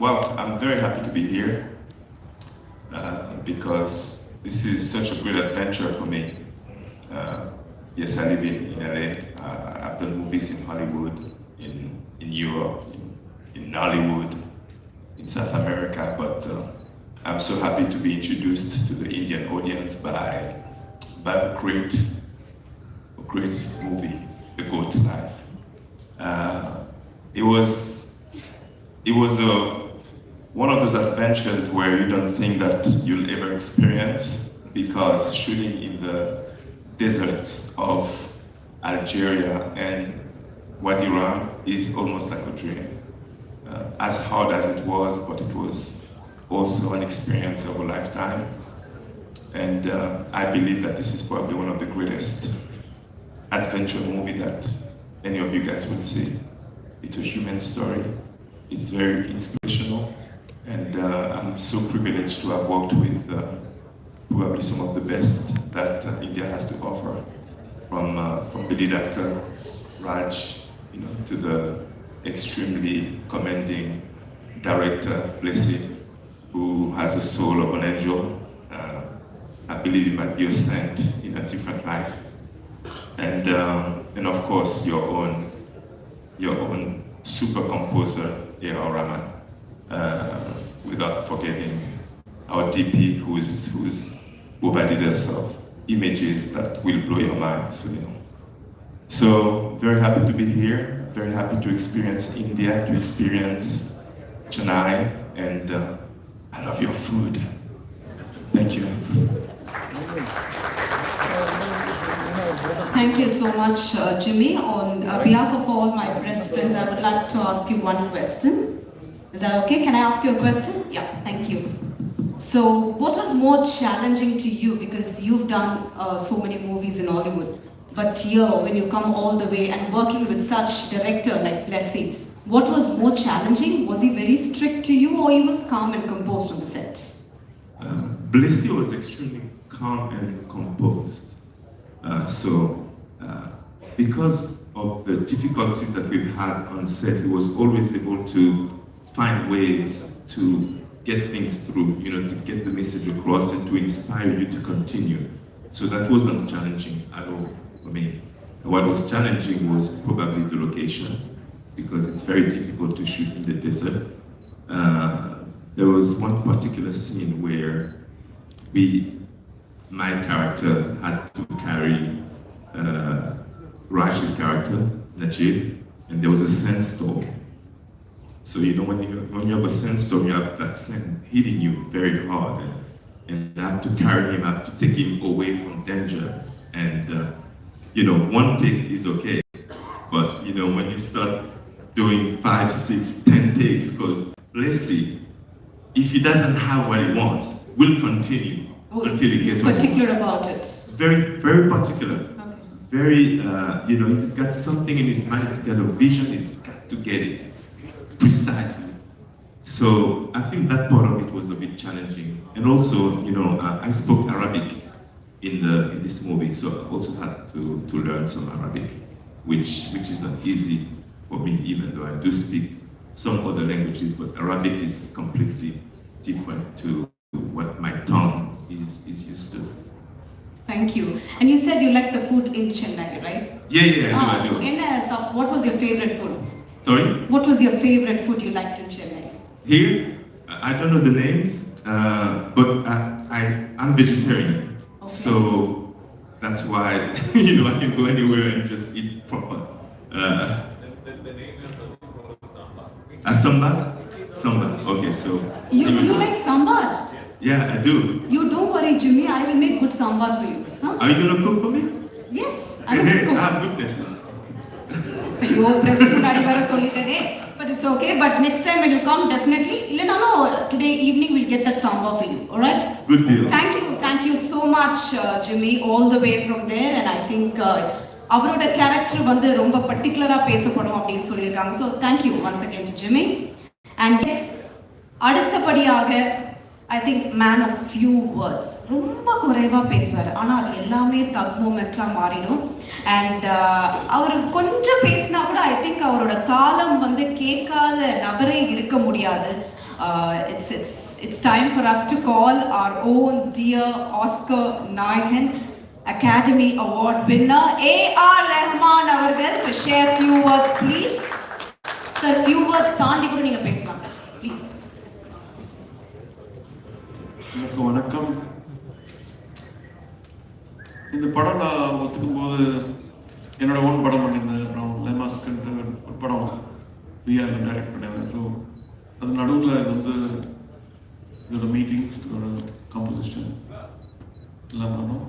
Well, I'm very happy to be here because this is such a great adventure for me. Yes, I live in LA. I've done movies in Hollywood, in Europe, in Hollywood, in South America, but I'm so happy to be introduced to the Indian audience by a great movie, The Goat Life. It was one of those adventures where you don't think that you'll ever experience, because shooting in the deserts of Algeria and Wadi Rum is almost like a dream. As hard as it was, but it was also an experience of a lifetime. And I believe that this is probably one of the greatest adventure movie that any of you guys will see. It's a human story. It's very inspirational, and I'm so privileged to have worked with probably some of the best that India has to offer, from the lead actor Raj, to the extremely commanding director Blessy, who has the soul of an angel. I believe he might be a saint in a different life, and of course your own super composer, A.R. Rahman, without forgetting our DP, who's provided us of images that will blow your mind. So very happy to be here, very happy to experience India, to experience Chennai, and I love your food. Thank you. Thank you so much, Jimmy. On behalf of all my press friends, I would like to ask you one question. Is that okay? Can I ask you a question? Yeah, thank you. So, what was more challenging to you? Because you've done so many movies in Hollywood, but here, when you come all the way and working with such director like Blessy, what was more challenging? Was he very strict to you, or he was calm and composed on the set? Blessy was extremely calm and composed. Because of the difficulties that we've had on set, he was always able to find ways to get things through, to get the message across and to inspire you to continue. So that wasn't challenging at all for me. What was challenging was probably the location, because it's very difficult to shoot in the desert. There was one particular scene where my character had to carry Raj's character, Najib, and there was a sandstorm. So when you have a sandstorm, you have that sand hitting you very hard, and I have to carry him, I have to take him away from danger. And one take is okay, but when you start doing 5, 6, 10 takes, because Blessy, if he doesn't have what he wants, will continue until he gets He's particular about it. Very, very particular. Okay. Very, if he's got something in his mind, if he's got a vision, he's got to get it precisely. So I think that part of it was a bit challenging. And also, you know, I spoke Arabic in this movie, so I also had to learn some Arabic, which isn't easy for me, even though I do speak some other languages, but Arabic is completely different to what my tongue is used to. Thank you. And you said you like the food in Chennai, right? Yeah, I do. And what was your favorite food? Sorry? What was your favorite food you liked in Chennai? Here, I don't know the names, but I'm vegetarian. Okay. So that's why, you know, I can go anywhere and just eat proper. Samba? Samba, okay, so. You like sambar? Yeah, I do. You don't worry, Jimmy. I will make good sambar for you. Huh? Are you gonna cook for me? Yes, I will cook. Witnesses. Yo, but it's okay. But next time when you come, definitely. Today evening we'll get that sambar for you. All right? Good deal. Thank you so much, Jimmy, all the way from there. And I think அவரோட கேரக்டர் வந்து ரொம்ப பர்டிகுலராக பேசப்படும் அப்படின்னு சொல்லியிருக்காங்க. So thank you once again to Jimmy. And yes, அடுத்தபடியாக I think man of few words, ரொம்ப குறைவாக பேசுவார், ஆனால் அது எல்லாமே தக் மூமெண்ட்டாக மாறிடும். அண்ட் அவர் கொஞ்சம் பேசினா கூட ஐ திங்க் அவரோட தாளம் வந்து கேட்காத நபரே இருக்க முடியாது. It's time for us to call our own dear Oscar Nayahan Academy Award winner A.R. Rahman avargal to share few words, please. Sir, few words தாண்டி கூட நீங்க பேசலாம் சார், ப்ளீஸ். வணக்கம். இந்த படம் நான் ஒத்துக்கும் போது என்னோட ஓன் படம் பண்ணியிருந்தேன். அப்புறம் லெமாஸ்க்குன்ட்டு ஒரு படம் விஆரில் டைரக்ட் பண்ணியிருந்தேன். ஸோ அது நடுவில் வந்து இதோட மீட்டிங்ஸ், இதோட கம்போசிஷன் எல்லாம் பண்ணோம்.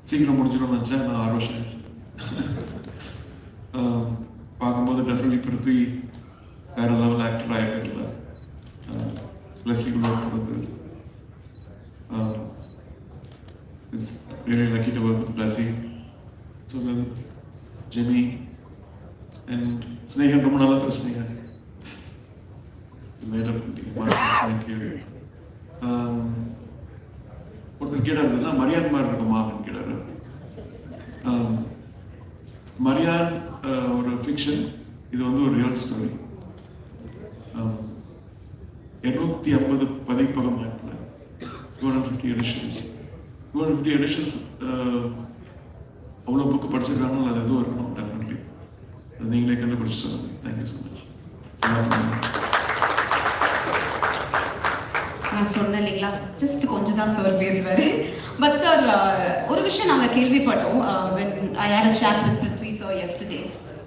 சீக்கிரம் முடிஞ்சிடும்னு நினச்சேன். நான் 6 வருஷம் பார்க்கும்போது டெஃபினெட்லி பிருத்வி வேற லெவல் ஆக்டர் ஆகிட்டு பிளஸிக்குள்ள போகிறது. It's really lucky to work with Blessy. So then Jamie and Snehan ரொம்ப நல்லா பேசுனீங்க. தேங்க்யூ. ஒருத்தர் கேட்டார், மரியான் மாதிரி இருக்குமா அப்படின்னு கேட்டார். மரியான் ஒரு ஃபிக்ஷன், இது வந்து ஒரு ரியல் ஸ்டோரி. 250 பதிப்பகம், 250 எடிஷன்ஸ். 250 எடிஷன்ஸ் அவ்வளோ புக்கு படிச்சிருக்காங்க. அது எதுவும் இருக்கணும் டெஃபினெட்லி. அது நீங்களே கண்டுபிடிச்சு சொல்லுங்க. Thank you so much. நான் சொன்னேன் இல்லைங்களா, ஜஸ்ட் கொஞ்சம் தான் சார் பேசுவார். பட் சார், ஒரு விஷயம் நாங்கள் கேள்விப்பட்டோம். when I had a chat with Prithvi sir yesterday,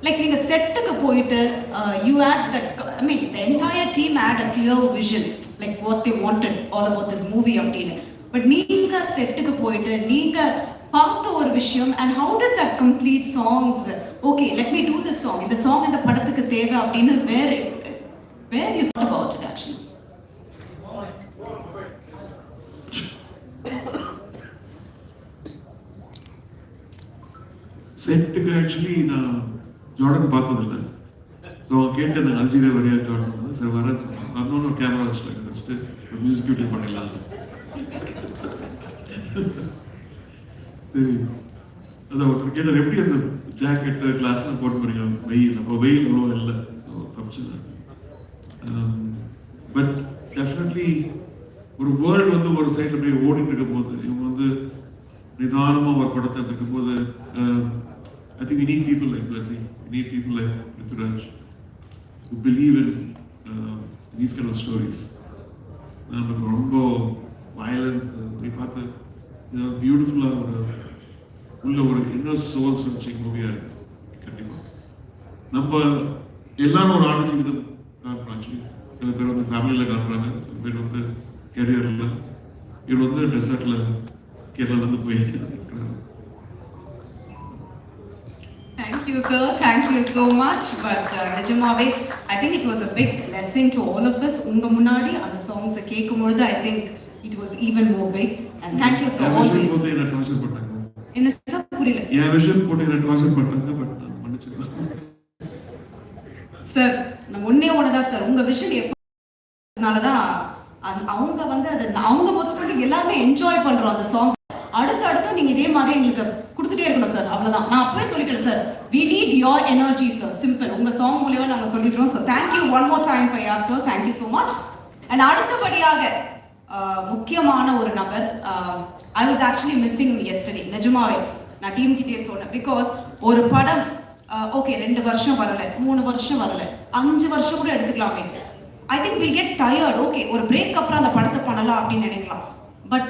like நீங்கள் செட்டுக்கு போயிட்டு you had that, I mean the entire team had a clear vision, like what they wanted all about this movie அப்படின்னு. பட் நீங்கள் செட்டுக்கு போயிட்டு நீங்கள் பார்த்த ஒரு விஷயம், and how did that complete songs, okay let me do this song, இந்த song இந்த படத்துக்கு தேவை அப்படின்னு where you thought about it actually? செட்டுக்கு ஆக்சுவலி நான் ஜார்டன் பார்த்ததில்லை. ஸோ கேட்டு அந்த அல்ஜீரியா வரையா ஜார்டன் சார் வர வரணும்னு கேமரா வச்சுட்டு ஒரு மியூசிக் வீடியோ பண்ணிடலாம். சரி, அதான் ஒருத்தர் கேட்டார், எப்படி அந்த ஜாக்கெட்டு கிளாஸ்லாம் போட்டு போறீங்க வெயில்? அப்போ வெயில் அவ்வளோ இல்லை. ஸோ தப்பிச்சுதான். பட் டெஃபினெட்லி ஒரு வேர்ல்டு வந்து ஒரு சைடில் அப்படியே ஓடிட்டு இருக்கும் போது, இவங்க வந்து நிதானமாக ஒரு படத்தை இருக்கும்போது, I think we need people like Blessy, we need people like Rituraj who believe in these kind of stories. நமக்கு ரொம்ப violence அப்படி பார்த்து பியூட்டிஃபுல்லாக உள்ள ஒரு இன்னர் சோல் சர்ச்சிங் மூவியாக இருக்கு. கண்டிப்பாக நம்ம எல்லாரும் ஒரு ஆடு ஜீவிதம் காட்டுறோம். ஆக்சுவலி சில பேர் வந்து ஃபேமிலியில் காட்டுறாங்க, சில பேர் வந்து கெரியரில், இவர் வந்து டெசர்ட்டில் கேரளாலேருந்து போய் Thank you, sir. Thank you so much. But Nijamave, I think it was a big blessing to all of us. Unga munadi and the songs கேக்கும்போது I think it was even more big. And thank you so always. போட்டு என்ன டார்ச்சர் பண்ணாங்க. என்ன சார் புரியல? என் விஷன் போட்டு என்ன டார்ச்சர் பண்ணாங்க. பட் மன்னிச்சுக்கலாம் சார், நான் ஒண்ணே ஒண்ணுதான் சார், உங்க விஷன் அவங்க முதல்ல எல்லாருமே என்ஜாய் பண்றோம் அந்த சாங்ஸ். அடுத்து நீங்க இதே மாதிரி எங்களுக்கு கொடுத்துட்டே இருக்கணும் சார். அவ்வளவுதான், நான் அப்பவே சொல்லிட்டேன் sir. we need your energy sir, simple. உங்க சாங் மூலமா நாங்க சொல்லிட்டோம். so thank you one more time for your sir, thank you so much. and அடுத்தபடியாக முக்கியமான ஒரு நபர், I was actually missing him yesterday. நிஜமாவே நான் டீம் கிட்டே சொன்னேன். பிகாஸ் ஒரு படம் ஓகே 2 வருஷம் வரல, 3 வருஷம் வரல, 5 வருஷம் கூட எடுத்துக்கலாமே. I think we'll get tired. Okay ஒரு பிரேக் அப்புறம் அந்த படத்தை பண்ணலாம் அப்படின்னு நினைக்கலாம். பட்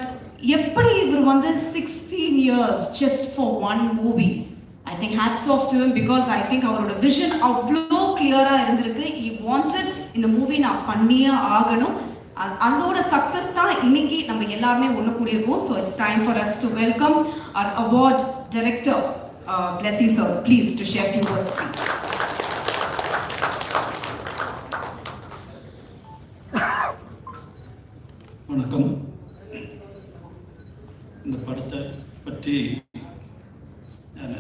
எப்படி இவர் வந்து 16 years just for one movie, I think hats off to him because I think அவரோட விஷன் அவ்வளோ கிளியரா இருந்திருக்கு. he wanted இந்த மூவி நான் பண்ணியே ஆகணும். அதோட சக்சஸ் தான் இன்னைக்கு நம்ம எல்லாருமே ஒன்று கூடியிருக்கோம். so it's time for us to welcome our award director Blessy sir, please to share few words please. வணக்கம். இந்த படத்தை பற்றி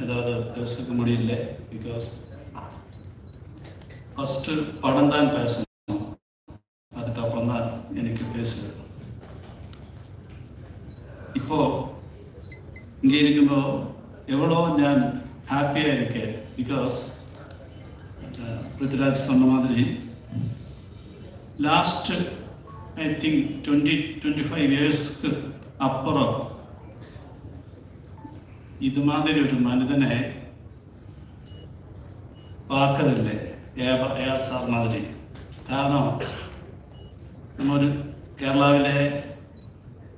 ஏதாவது பேச முடியல. பிகாஸ் ஃபஸ்ட்டு படம் தான் பேசணும், அதுக்கப்புறம் தான் எனக்கு பேசுது. இப்போது இங்கே இருக்கும்போது எவ்வளோ நான் ஹாப்பியாக இருக்கேன். பிகாஸ் பிருத்விராஜ் சொன்ன மாதிரி லாஸ்ட்டு I think 20-25 yearsக்கு அப்புறம் இது மாதிரி ஒரு மனிதனை பார்க்கறதில்லை ஏஆர் சார் மாதிரி. காரணம் நம்ம ஒரு கேரளாவிலே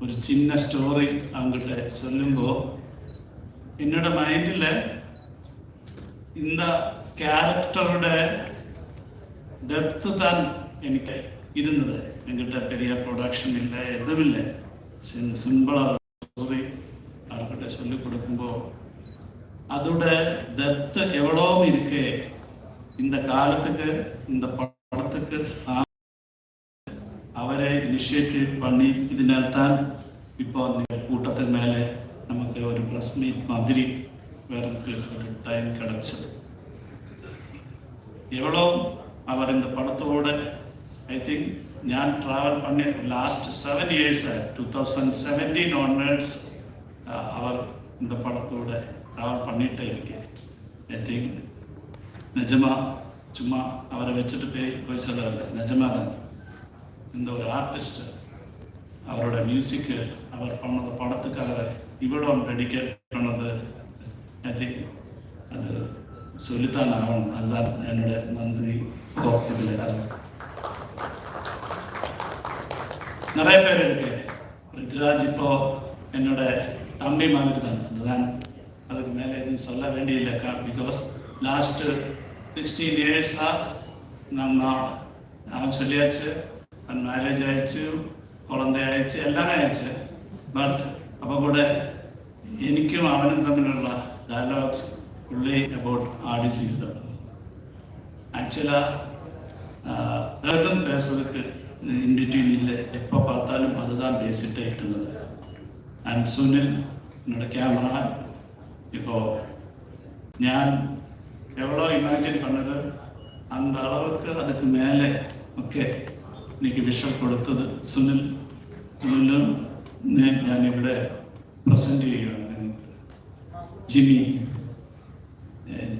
ஒரு சின்ன ஸ்டோரி அவங்ககிட்ட சொல்லுമ്പോൾ என்னோட மைண்டில் இந்த கேரக்டரோட டெப்த்து தான் எனக்கு இருந்தது. எங்கிட்ட பெரிய ப்ரொடக்ஷன் இல்லை, எதுவும் இல்லை. சிம்பிளாக ஸ்டோரி அவர்கிட்ட சொல்லிக் கொடுக்கும்போது அதோட டெப்த்து எவ்வளோ இருக்கு. இந்த காலத்துக்கு இந்த படத்துக்கு அவரை இனிஷியேட்டிவ் பண்ணி இதனால்தான் இப்போ அந்த கூட்டத்துக்கு மேலே நமக்கு ஒரு ப்ரெஸ் மீட் மாதிரி வேறதுக்கு ஒரு டைம் கிடச்சிது. எவ்வளோ அவர் இந்த படத்தோட ஐ திங்க் ഞാൻ ട്രാവൽ பண்ணி லாஸ்ட் 7 years 2017 onwards அவர் இந்த படத்தோட ட்ராவல் பண்ணிகிட்டே இருக்கேன். ஐ திங்க் நிஜமா சும்மா அவரை வச்சுட்டு போய் சொல்லவில்லை, நிஜமாக தான் இந்த ஒரு ஆர்டிஸ்ட் அவரோட மியூசிக்கு அவர் பண்ணது படத்துக்காக இவ்வளோ டெடிகேட் பண்ணது ஐ திங்க் அது சொல்லித்தான் ஆகணும். அதுதான் என்னோட நன்றி. இதில் நிறைய பேர் இருக்கு. பிருத்விராஜ் இப்போ என்னோட தம்பி மாதிரி தான், அதுதான், அதுக்கு மேலே எதுவும் சொல்ல வேண்டியதில்லை. பிகாஸ் லாஸ்ட்டு 16 yearsஆக நம்ம அவன் சொல்லியாச்சு, அவன் மேரேஜ் ஆயிடுச்சு, குழந்தை ஆயிடுச்சு, எல்லாமே ஆயிடுச்சு. பட் அப்போ கூட എനിക്കും അവനും തമ്മിലുള്ള ഡയലോഗ്സ് പുള്ളി അബൌട്ട് ആടുജീവിതം. ആക്ച്വലാ വേഗം பேசுறதுக்கு இன்டிட்யூன் இல்லை, எப்போ பார்த்தாலும் அதுதான் பேசிட்டே இருந்தது. அண்ட் சுனில் என்னோட கேமரா இப்போது நான் எவ்வளோ இமேஜின் பண்ணது அந்த அளவுக்கு அதுக்கு மேலே ஓகே இன்னைக்கு விஷயம் கொடுத்தது സുനിലും ഞാനിവിടെ പ്രസൻറ്റ് ചെയ്യുകയാണ്.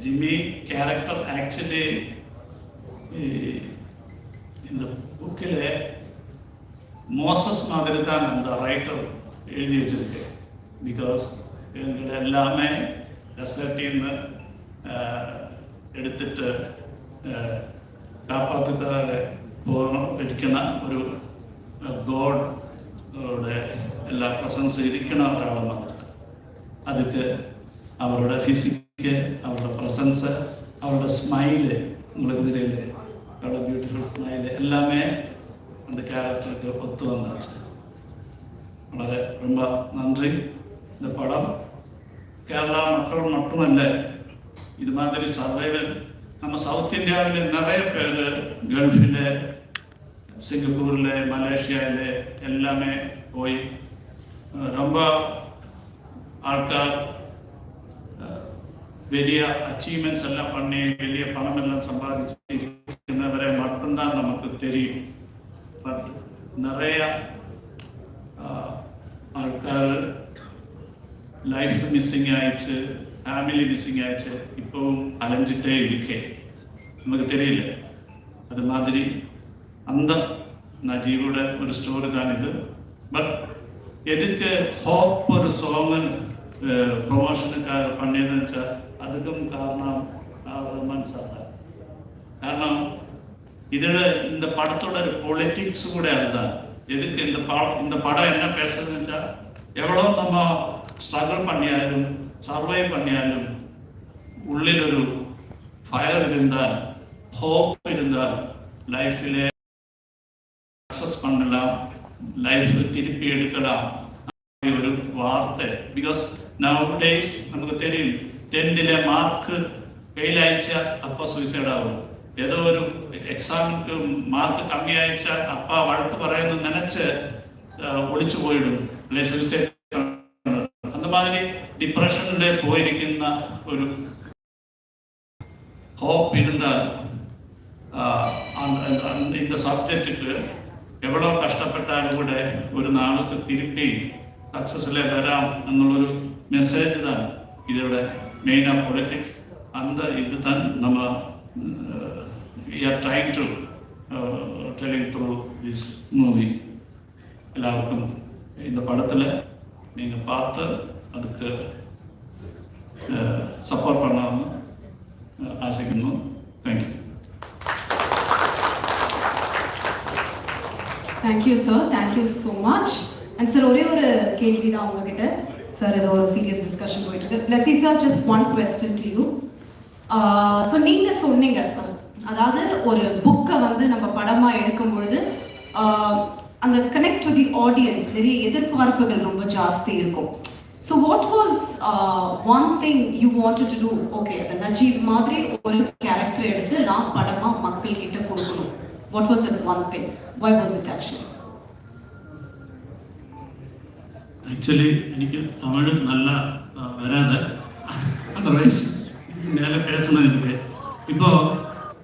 ജിമ്മി ക്യാരക്ടർ ആക്ച്വലി இந்த புக்கில் மோசஸ் மாதிரி தான் அந்த ரைட்டர் எழுதி வச்சிருக்கு. பிகாஸ் இவங்களை எல்லாமே டெசர்ட்டின்னு எடுத்துட்டு காப்பாற்றுக்காக ഇരിക്കുന്ന ഒരു ഗോഡ് എല്ലാ പ്രസൻസും ഇരിക്കുന്ന ഒരാളെ മാത്രം. അതൊക്കെ അവരുടെ ഫിസിക്ക്, അവരുടെ പ്രസൻസ്, അവരുടെ സ്മൈല്, உங்களுக்கு தெரியல, அவரோட பியூட்டிஃபுல் ஸ்மைல் எல்லாமே அந்த கேரக்டருக்கு ஒத்து வந்தாச்சு. വളരെ ரொம்ப நன்றி. இந்த படம் கேரளா மக்கள் மட்டுமல்ல, இது மாதிரி சர்வைவல் நம்ம சவுத் இந்தியாவில் நிறைய பேர் கல்ஃபில், சிங்கப்பூரில், மலேசியாவில் எல்லாமே போய் ரொம்ப ஆட்கள் വലിയ അച്ചീവ്മെൻറ്റ്സ് എല്ലാം பண்ணி വലിയ പണമെല്ലാം സമ്പാദിച്ചിരിക്കുന്നവരെ மட்டும்தான் நமக்கு தெரியும். பட் நிறைய லைஃப் மிஸ்ஸிங் ஆயிடுச்சு, ஃபேமிலி மிஸ்ஸிங் ஆயிடுச்சு, இப்போவும் அலைஞ்சிட்டே இருக்கேன். நமக்கு தெரியல. அது மாதிரி அந்த நஜீவோட ஒரு ஸ்டோரி தான் இது. பட் எதுக்கு ஹோப் ஒரு சாங்கு ப்ரொமோஷனுக்காக பண்ணியதுன்னு சார், அதுக்கும் காரணம் ரஹ்மான் சார் தான். காரணம் இதில் இந்த படத்தோட பொலிட்டிக்ஸ் கூட அதுதான். எதுக்கு இந்த படம் என்ன பேசுறதுன்னு சார், எவ்வளோ நம்ம ஸ்ட்ரகிள் பண்ணியாலும் சர்வை பண்ணியாலும் உள்ளில் ஒரு ஃபயர் இருந்தால், ஹோப் இருந்தால் லைஃப்பிலே சக்ஸஸ் பண்ணலாம், லைஃப் திருப்பி எடுக்கலாம் ஒரு வார்த்தை. பிகாஸ் நவடேஸ் நமக்கு தெரியும், 10th மார்க்கு ஃபெயில் ஆயிடுச்சா அப்பா சூசைட் ஆகும், ஏதோ ஒரு எக்ஸாமுக்கு மார்க்கு கம்மி ஆயிடுச்சா அப்பா வழக்கு പറയുന്നു நினைச்சு ஒழிச்சு போயிடும், இல்லை சூசைட். அந்த மாதிரி டிப்ரெஷனில் போயிருக்கின்ற ஒரு ஹோப் இருந்தால் இந்த சப்ஜெக்டுக்கு எவ்வளோ கஷ்டப்பட்டாலும் கூட ஒரு நாளுக்கு திருப்பி சக்ஸஸில் வராம் எന്നുള്ളൊരു மெசேஜ் தான் இதோட மெயினாக பொலிட்டிக்ஸ். அந்த இது தான் நம்ம trying to telling through this movie. எல்லாருக்கும் இந்த படத்தில் நீங்கள் பார்த்து அதுக்கு சப்போர்ட் பண்ணாமல் ஆசைக்கணும். Thank you. Thank you sir, thank you so much. And sir, ஒரே ஒரு கேள்வி தான் உங்ககிட்ட. சார், இது ஒரு சீரியஸ் டிஸ்கஷன் போயிட்டு இருக்கு. Blessy sir, just one question to you. So நீங்கள் சொன்னீங்க, அதாவது ஒரு புக்கை வந்து நம்ம படமாக எடுக்கும் பொழுது அந்த கனெக்ட் டு தி ஆடியன்ஸ் நிறைய எதிர்பார்ப்புகள் ரொம்ப ஜாஸ்தி இருக்கும். So what was one thing you wanted to do? Okay, அந்த நஜீப் மாதிரி ஒரு கேரக்டர் எடுத்து நான் படமாக மக்கள்கிட்ட கொடுக்கணும். What was that one thing? Why was it actually? Actually, എനിക്ക് തമിഴ് നല്ല വരാതെ, അതർവൈസ് മേലെ പേസണം എനിക്ക്. ഇപ്പോൾ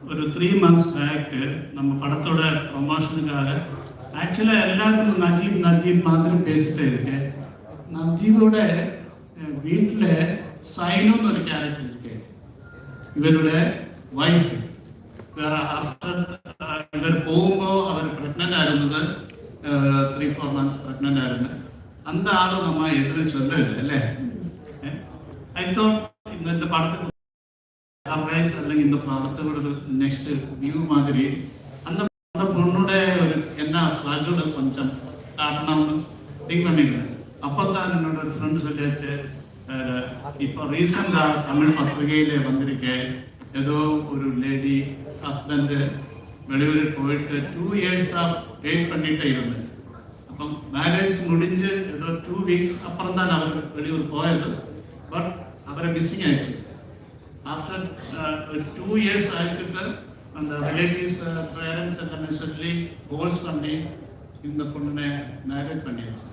ஒரு 3 months பேக்கு நம்ம படத்தோட ப்ரொமோஷனுக்காக ஆக்சுவலாக எல்லாருக்கும் நஜீப் மாதிரி பேசிட்டே இருக்கேன். நஜீபோட வீட்டில் சைனுன்னு ஒரு கேரக்டர் இருக்கு, இவரோட ஒய்ஃப். வேறு ஆஃப்டர் இவர் போகும்போது அவர் ப்ரெக்னென்ட் ஆயிருந்தது, 3-4 months ப்ரெக்னென்ட் ஆயிருந்தது. அந்த ஆளும் நம்ம எதுவும் சொல்லலை இல்லை. ஐ தாட் இந்த படத்துக்கு சர்ப்ரைஸ் അല്ലെങ്കിൽ இந்த படத்தோட ஒரு நெக்ஸ்ட் வியூ மாதிரி அந்த பொண்ணோட ஒரு என்ன ஸ்ட்ரகிள் கொஞ்சம் காட்டணும்னு திங்க் பண்ணிக்கிறேன். அப்போ தான் என்னோட ஒரு ஃப்ரெண்டு சொல்லியாச்சு, இப்போ ரீசெண்டாக தமிழ் பத்திரிகையில் வந்திருக்கேன், ஏதோ ஒரு லேடி ஹஸ்பண்டு வெளியூர் போயிட்டு 2 years வெயிட் பண்ணிகிட்டே இருந்தேன். அப்போ மேரேஜ் முடிஞ்சு ஏதோ 2 weeks அப்புறம் தான் அவர் வெளியூர் போயது. பட் அவரை மிஸ்ஸிங் ஆயிடுச்சு. ஆஃப்டர் 2 years ஆயிடுச்சுட்டு அந்த ரிலேட்டிவ்ஸ் பேரண்ட்ஸ் எல்லாமே சொல்லி ஃபோர்ஸ் பண்ணி இந்த பொண்ணை மேரேஜ் பண்ணியாச்சு.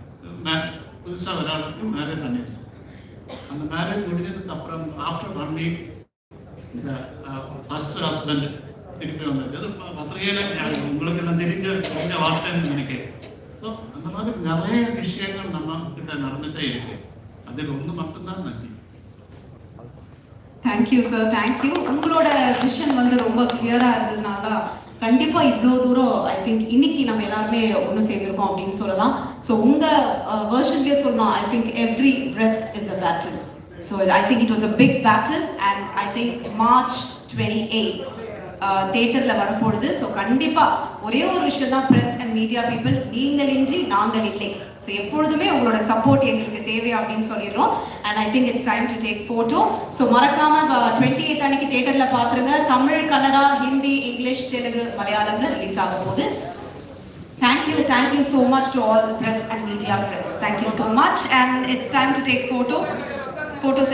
புதுசாக ஒரு ஆளுக்கு மேரேஜ் பண்ணியாச்சு. அந்த மேரேஜ் முடிஞ்சதுக்கு அப்புறம் ஆஃப்டர் 1 week இந்த ஃபர்ஸ்ட் ஹஸ்பண்ட் திருப்பி வந்தது. அது பத்திரிகையில் உங்களுக்கு நான் தெரிஞ்ச வார்த்தைன்னு நினைக்கிறேன். ஸோ அந்த மாதிரி நிறைய விஷயங்கள் நம்ம கிட்ட நடந்துகிட்டே இருக்கு. அதில் ஒன்று மட்டும்தான் நன்றி. Thank you sir, thank you. உங்களோட விஷன் வந்து ரொம்ப கிளியராக இருந்ததுனால கண்டிப்பாக இவ்வளோ தூரம் ஐ திங்க் இன்னைக்கு நம்ம எல்லாருமே ஒன்று சேர்ந்துருக்கோம் அப்படின்னு சொல்லலாம். ஸோ உங்கள் வேர்ஷன்லேயே சொல்லலாம், I think every breath is a battle. So I think it was a big battle and I think March 28 தியேட்டரில் வரப்போகுது. ஸோ கண்டிப்பாக ஒரே ஒரு விஷயம் தான், ப்ரெஸ் அண்ட் மீடியா பீப்புள், நீங்கள் இன்றி நாங்கள் இல்லை. ஸோ எப்பொழுதுமே உங்களோட சப்போர்ட் எங்களுக்கு தேவை அப்படின்னு சொல்லிடுறோம். And I think it's time to take photo. So மறக்காமல் 28 அன்னைக்கு தியேட்டரில் பார்த்துருங்க. தமிழ், கன்னடா, ஹிந்தி, இங்கிலீஷ், தெலுங்கு, மலையாளம்ல ரிலீஸ் ஆக போகுது. Thank you so much to all press and media friends. Thank you so much, and it's time to take photo session.